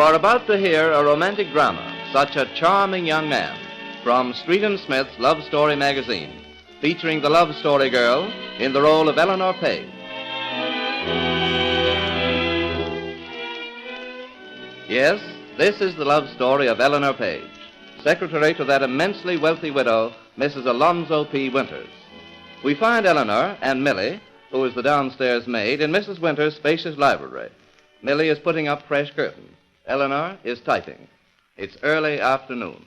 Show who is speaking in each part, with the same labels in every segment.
Speaker 1: are about to hear a romantic drama, Such a Charming Young Man, from Street & Smith's Love Story magazine, featuring the love story girl in the role of Eleanor Page. Yes, this is the love story of Eleanor Page, secretary to that immensely wealthy widow, Mrs. Alonzo P. Winters. We find Eleanor and Millie, who is the downstairs maid, in Mrs. Winters' spacious library. Millie is putting up fresh curtains. Eleanor is typing. It's early afternoon.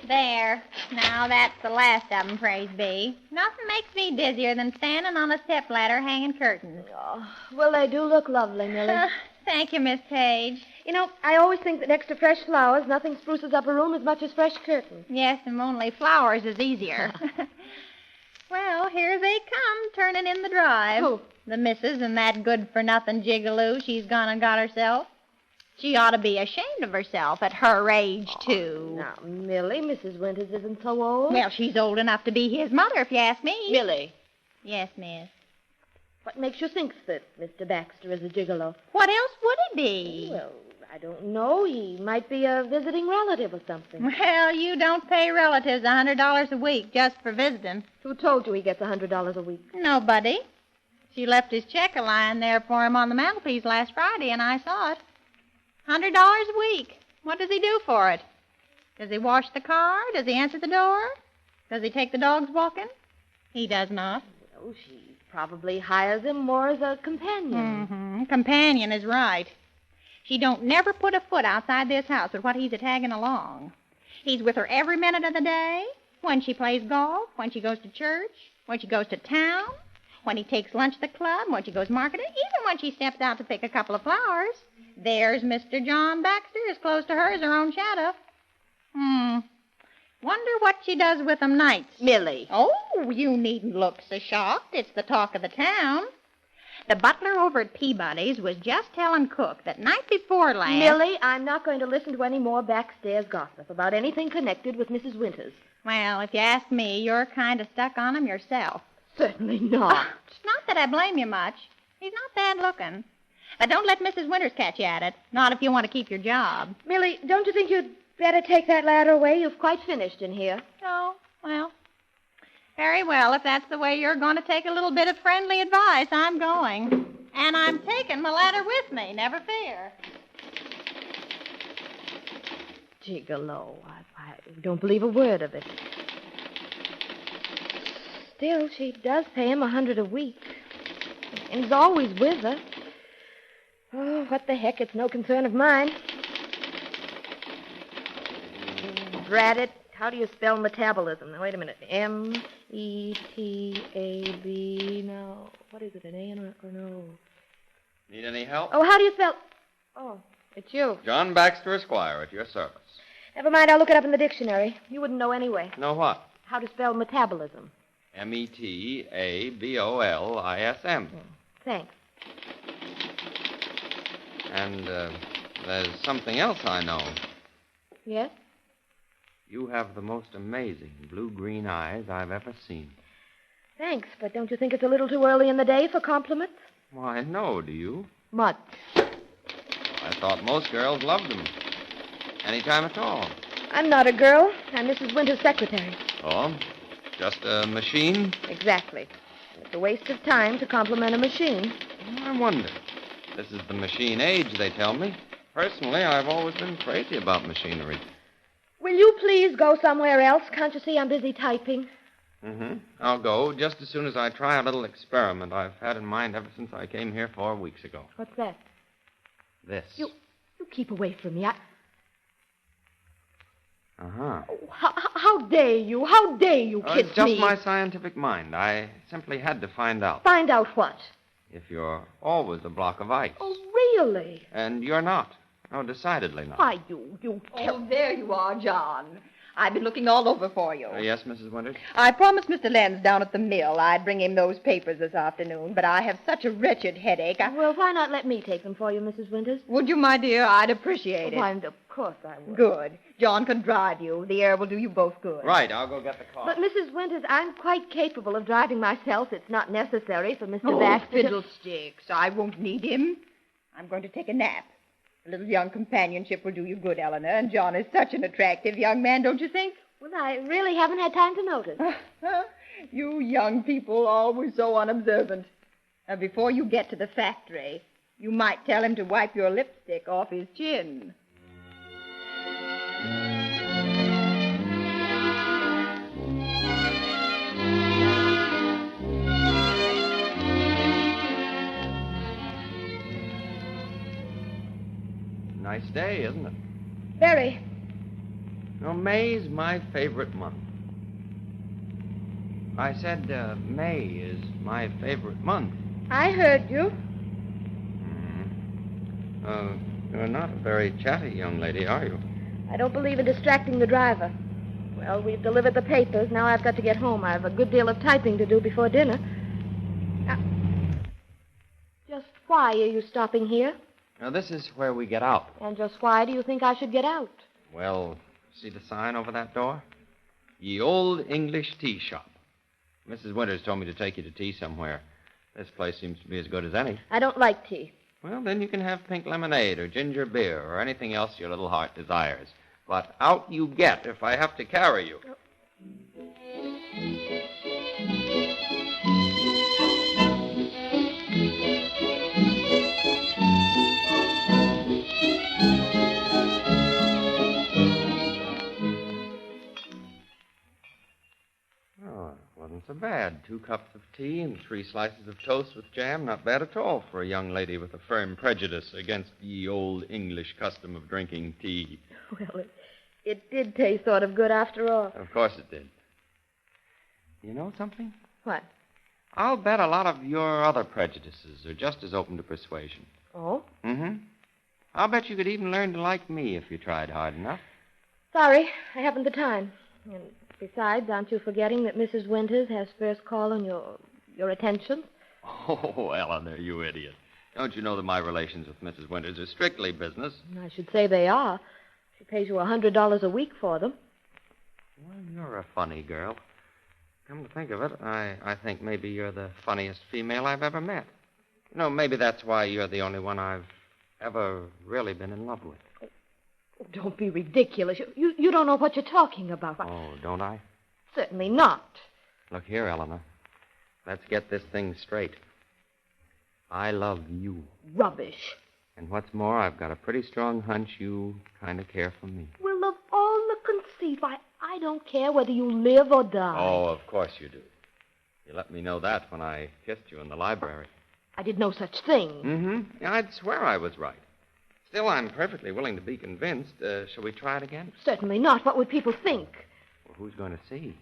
Speaker 2: There. Now that's the last of them, praise be. Nothing makes me dizzier than standing on a stepladder hanging curtains.
Speaker 3: Oh, well, they do look lovely, Millie.
Speaker 2: Thank you, Miss Page.
Speaker 3: You know, I always think that next to fresh flowers, nothing spruces up a room as much as fresh curtains.
Speaker 2: Yes, and only flowers is easier. Well, here they come, turning in the drive.
Speaker 3: Who?
Speaker 2: The missus and that good-for-nothing jigaloo she's gone and got herself. She ought to be ashamed of herself at her age, too.
Speaker 3: Now, Millie, Mrs. Winters isn't so old.
Speaker 2: Well, she's old enough to be his mother, if you ask me.
Speaker 3: Millie,
Speaker 2: Yes, miss.
Speaker 3: what makes you think that Mr. Baxter is a gigolo?
Speaker 2: What else would it be?
Speaker 3: Well, I don't know. He might be a visiting relative or something.
Speaker 2: Well, you don't pay relatives $100 a week just for visiting.
Speaker 3: Who told you he gets $100 a week?
Speaker 2: Nobody. She left his check lying there for him on the mantelpiece last Friday, and I saw it. $100 a week. What does he do for it? Does he wash the car? Does he answer the door? Does he take the dogs walking? He does not.
Speaker 3: Well, she probably hires him more as a companion.
Speaker 2: Mm-hmm. Companion is right. She don't never put a foot outside this house but what he's a-tagging along. He's with her every minute of the day, when she plays golf, when she goes to church, when she goes to town, when he takes lunch at the club, when she goes marketing, even when she steps out to pick a couple of flowers. There's Mr. John Baxter, as close to her as her own shadow. Wonder what she does with them nights.
Speaker 3: Millie.
Speaker 2: Oh, you needn't look so shocked. It's the talk of the town. The butler over at Peabody's was just telling Cook that night before last...
Speaker 3: Millie, I'm not going to listen to any more backstairs gossip about anything connected with Mrs. Winters.
Speaker 2: Well, if you ask me, you're kind of stuck on him yourself.
Speaker 3: Certainly not.
Speaker 2: It's not that I blame you much. He's not bad looking. But don't let Mrs. Winters catch you at it. Not if you want to keep your job.
Speaker 3: Millie, don't you think you'd better take that ladder away? You've quite finished in here.
Speaker 2: Oh, well. Very well. If that's the way you're going to take a little bit of friendly advice, I'm going. And I'm taking my ladder with me, never fear.
Speaker 3: Gigolo. I don't believe a word of it. Still, she does pay him $100 a week. And he's always with her. Oh, what the heck? It's no concern of mine. Drat it. How do you spell metabolism? Now, wait a minute. M-E-T-A-B. No. What is it, an A or an O?
Speaker 1: Need any help?
Speaker 3: Oh, how do you spell... Oh, it's you.
Speaker 1: John Baxter, Esquire, at your service.
Speaker 3: Never mind, I'll look it up in the dictionary. You wouldn't know anyway.
Speaker 1: Know what?
Speaker 3: How to spell metabolism.
Speaker 1: M-E-T-A-B-O-L-I-S-M.
Speaker 3: Thanks.
Speaker 1: And there's something else I know.
Speaker 3: Yes?
Speaker 1: You have the most amazing blue-green eyes I've ever seen.
Speaker 3: Thanks, but don't you think it's a little too early in the day for compliments?
Speaker 1: Why, no, do you?
Speaker 3: Much.
Speaker 1: I thought most girls loved them. Any time at all.
Speaker 3: I'm not a girl. I'm Mrs. Winters' secretary.
Speaker 1: Oh? Just a machine?
Speaker 3: Exactly. It's a waste of time to compliment a machine.
Speaker 1: I wonder. This is the machine age, they tell me. Personally, I've always been crazy about machinery.
Speaker 3: Will you please go somewhere else? Can't you see I'm busy typing?
Speaker 1: Mm-hmm. I'll go just as soon as I try a little experiment I've had in mind ever since I came here 4 weeks ago.
Speaker 3: What's that?
Speaker 1: This.
Speaker 3: You keep away from me.
Speaker 1: Uh-huh.
Speaker 3: Oh, how dare you? How dare you kiss
Speaker 1: It's just
Speaker 3: me?
Speaker 1: my scientific mind. I simply had to find out.
Speaker 3: Find out what?
Speaker 1: If you're always a block of ice.
Speaker 3: Oh, really?
Speaker 1: And you're not. No, decidedly not.
Speaker 3: Why, you...
Speaker 4: Oh, there you are, John. I've been looking all over for you.
Speaker 1: Yes, Mrs. Winters?
Speaker 4: I promised Mr. Lenz down at the mill I'd bring him those papers this afternoon, but I have such a wretched headache.
Speaker 3: Well, why not let me take them for you, Mrs. Winters?
Speaker 4: Would you, my dear? I'd appreciate it.
Speaker 3: Why, of course I would.
Speaker 4: Good. John can drive you. The air will do you both good.
Speaker 1: Right, I'll go get the car.
Speaker 3: But, Mrs. Winters, I'm quite capable of driving myself. It's not necessary for Mr. Baxter to...
Speaker 4: fiddlesticks. I won't need him. I'm going to take a nap. A little young companionship will do you good, Eleanor, and John is such an attractive young man, don't you think?
Speaker 3: Well, I really haven't had time to notice.
Speaker 4: You young people always so unobservant. Now, before you get to the factory, you might tell him to wipe your lipstick off his chin.
Speaker 5: Nice day, isn't it?
Speaker 3: Very.
Speaker 5: No, May's my favorite month. I said May is my favorite month.
Speaker 3: I heard you.
Speaker 5: You're not a very chatty young lady, are you?
Speaker 3: I don't believe in distracting the driver. Well, we've delivered the papers. Now I've got to get home. I have a good deal of typing to do before dinner. Just why are you stopping here?
Speaker 5: Now, this is where we get out.
Speaker 3: And just why do you think I should get out?
Speaker 5: Well, see the sign over that door? Ye Old English Tea Shop. Mrs. Winters told me to take you to tea somewhere. This place seems to be as good as any.
Speaker 3: I don't like tea.
Speaker 5: Well, then you can have pink lemonade or ginger beer or anything else your little heart desires. But out you get if I have to carry you. Wasn't so bad. 2 cups of tea and 3 slices of toast with jam. Not bad at all for a young lady with a firm prejudice against the old English custom of drinking tea.
Speaker 3: Well, it did taste sort of good after all.
Speaker 5: Of course it did. You know something?
Speaker 3: What?
Speaker 5: I'll bet a lot of your other prejudices are just as open to persuasion.
Speaker 3: Oh?
Speaker 5: Mm-hmm. I'll bet you could even learn to like me if you tried hard enough.
Speaker 3: Sorry, I haven't the time. And besides, aren't you forgetting that Mrs. Winters has first call on your attention?
Speaker 5: Oh, Eleanor, you idiot. Don't you know that my relations with Mrs. Winters are strictly business?
Speaker 3: I should say they are. She pays you $100 a week for them.
Speaker 5: Well, you're a funny girl. Come to think of it, I think maybe you're the funniest female I've ever met. You know, maybe that's why you're the only one I've ever really been in love with.
Speaker 3: Oh, don't be ridiculous. You don't know what you're talking about.
Speaker 5: Oh, don't I?
Speaker 3: Certainly not.
Speaker 5: Look here, Eleanor. Let's get this thing straight. I love you.
Speaker 3: Rubbish.
Speaker 5: And what's more, I've got a pretty strong hunch you kind of care for me.
Speaker 3: Well, of all the conceit, why, I don't care whether you live or die.
Speaker 5: Oh, of course you do. You let me know that when I kissed you in the library.
Speaker 3: I did no such thing.
Speaker 5: Mm-hmm. I'd swear I was right. Still, I'm perfectly willing to be convinced. Shall we try it again?
Speaker 3: Certainly not. What would people think?
Speaker 5: Well, who's going to see?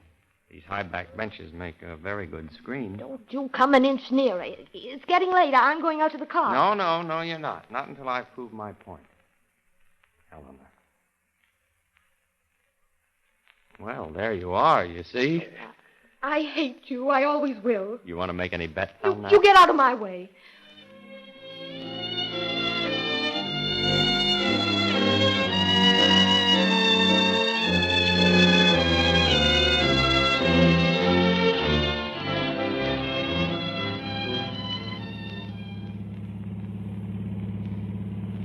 Speaker 5: These high-back benches make a very good screen.
Speaker 3: Don't you come an inch nearer. It's getting late. I'm going out to the car.
Speaker 5: No, you're not. Not until I've proved my point. Eleanor. Well, there you are, you see.
Speaker 3: I hate you. I always will.
Speaker 5: You want to make any bets on that?
Speaker 3: You get out of my way.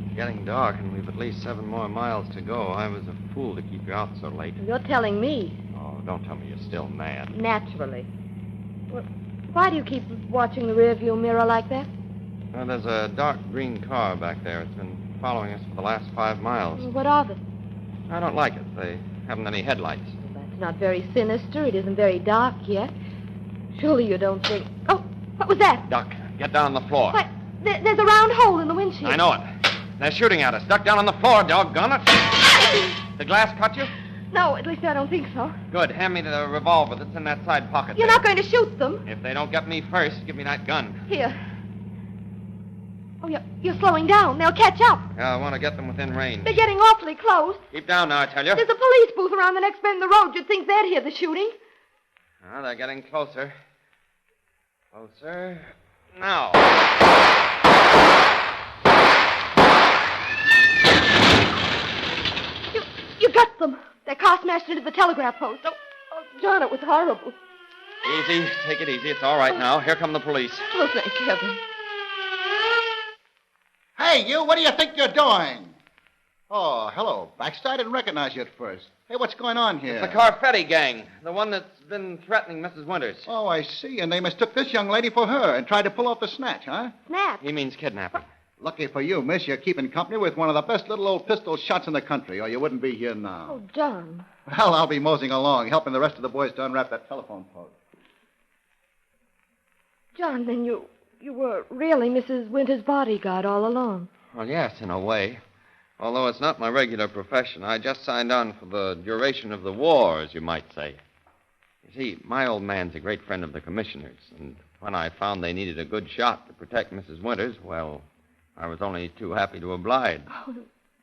Speaker 5: It's getting dark, and we've at least 7 more miles to go. I was a fool to keep you out so late.
Speaker 3: You're telling me.
Speaker 5: Oh, don't tell me you're still mad.
Speaker 3: Naturally. Well, why do you keep watching the rearview mirror like that?
Speaker 5: Well, there's a dark green car back there. It's been following us for the last 5 miles.
Speaker 3: What of it?
Speaker 5: I don't like it. They haven't any headlights.
Speaker 3: Well, that's not very sinister. It isn't very dark yet. Surely you don't think... Oh, what was that?
Speaker 5: Duck, get down on the floor.
Speaker 3: What? There's a round hole in the windshield.
Speaker 5: I know it. They're shooting at us. Duck down on the floor, doggone it. The glass cut you?
Speaker 3: No, at least I don't think so.
Speaker 5: Good. Hand me the revolver that's in that side pocket
Speaker 3: You're
Speaker 5: there.
Speaker 3: not going to shoot them.
Speaker 5: If they don't get me first, give me that gun.
Speaker 3: Here. Oh, you're slowing down. They'll catch up.
Speaker 5: Yeah, I want to get them within range.
Speaker 3: They're getting awfully close.
Speaker 5: Keep down now, I tell you.
Speaker 3: There's a police booth around the next bend in the road. You'd think they'd hear the shooting.
Speaker 5: Oh, they're getting closer. Closer. Now.
Speaker 3: You got them. Their car smashed into the telegraph post. Oh, John, it was horrible.
Speaker 5: Easy. Take it easy. It's all right now. Here come the police.
Speaker 3: Oh, thank heaven.
Speaker 6: Hey, you, what do you think you're doing? Oh, hello, Baxter. I didn't recognize you at first. Hey, what's going on here?
Speaker 5: It's the Carfetti gang, the one that's been threatening Mrs. Winters.
Speaker 6: Oh, I see. And they mistook this young lady for her and tried to pull off the snatch, huh?
Speaker 3: Snap.
Speaker 5: He means kidnapping.
Speaker 6: Lucky for you, miss, you're keeping company with one of the best little old pistol shots in the country, or you wouldn't be here now.
Speaker 3: Oh, John.
Speaker 6: Well, I'll be moseying along, helping the rest of the boys to unwrap that telephone post.
Speaker 3: John, then you were really Mrs. Winter's bodyguard all along.
Speaker 5: Well, yes, in a way. Although it's not my regular profession, I just signed on for the duration of the war, as you might say. You see, my old man's a great friend of the commissioner's, and when I found they needed a good shot to protect Mrs. Winters, well, I was only too happy to oblige.
Speaker 3: Oh,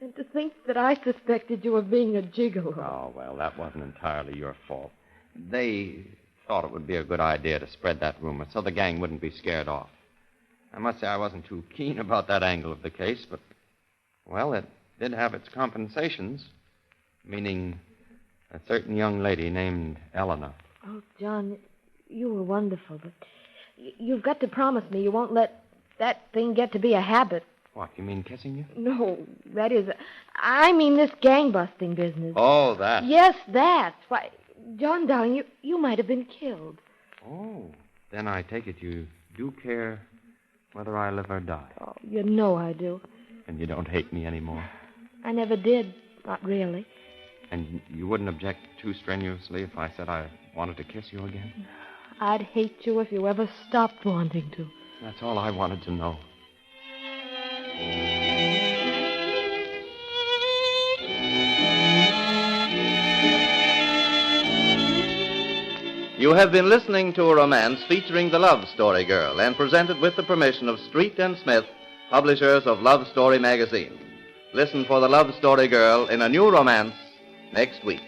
Speaker 3: and to think that I suspected you of being a gigolo.
Speaker 5: Oh, well, that wasn't entirely your fault. They thought it would be a good idea to spread that rumor so the gang wouldn't be scared off. I must say I wasn't too keen about that angle of the case, but, well, it did have its compensations, meaning a certain young lady named Eleanor.
Speaker 3: Oh, John, you were wonderful, but you've got to promise me you won't let that thing get to be a habit.
Speaker 5: What, you mean kissing you?
Speaker 3: No, that is... I mean this gang-busting business.
Speaker 5: Oh, that.
Speaker 3: Yes, that. Why, John, darling, you might have been killed.
Speaker 5: Oh, then I take it you do care whether I live or die.
Speaker 3: Oh, you know I do.
Speaker 5: And you don't hate me anymore.
Speaker 3: I never did. Not really.
Speaker 5: And you wouldn't object too strenuously if I said I wanted to kiss you again?
Speaker 3: I'd hate you if you ever stopped wanting to.
Speaker 5: That's all I wanted to know.
Speaker 1: You have been listening to a romance featuring the Love Story Girl and presented with the permission of Street and Smith, publishers of Love Story magazine. Listen for the Love Story Girl in a new romance next week.